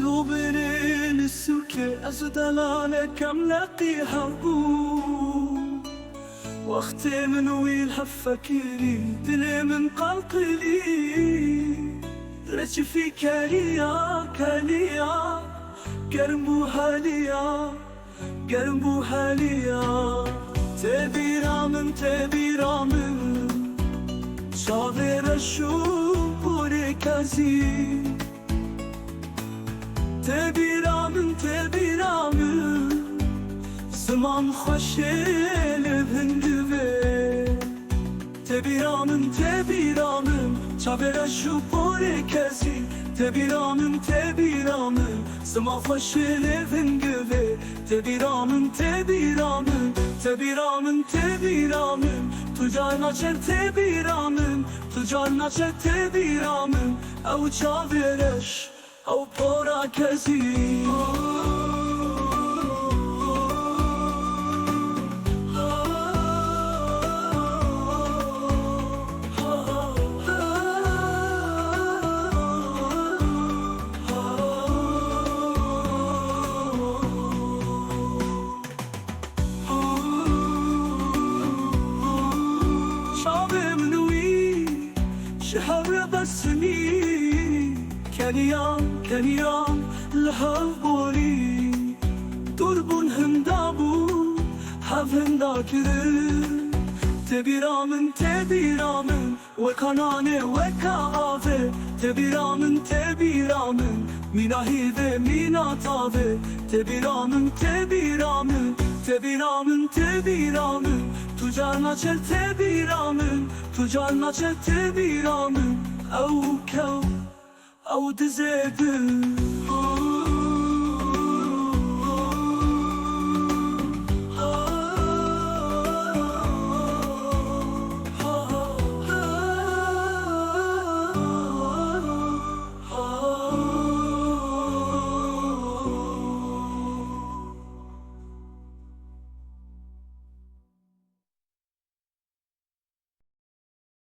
قلوبنا للسكة أزدلانة كم لقيها هبوم وقت من ويل هفكري دلي من قلقلي رجي في كاليا قرمو هاليا تبيرامن شاغر الشوبور كازي تبيرامن زمان خوشل هندوه تبیرامن چاور شوپور کسی تبیرامن زمان خوشل هندوه تبیرامن تو جان نچر تبیرامن او چاورش او پورا کسی شهر بسني كنيان الهبولي دربون هندابو هفنداكر تبيرامن وكانانه وكاافه تبيرامن ميناهيده ميناتاوه تبيرامن تجار نچر تبيرامن او كو او دزيدن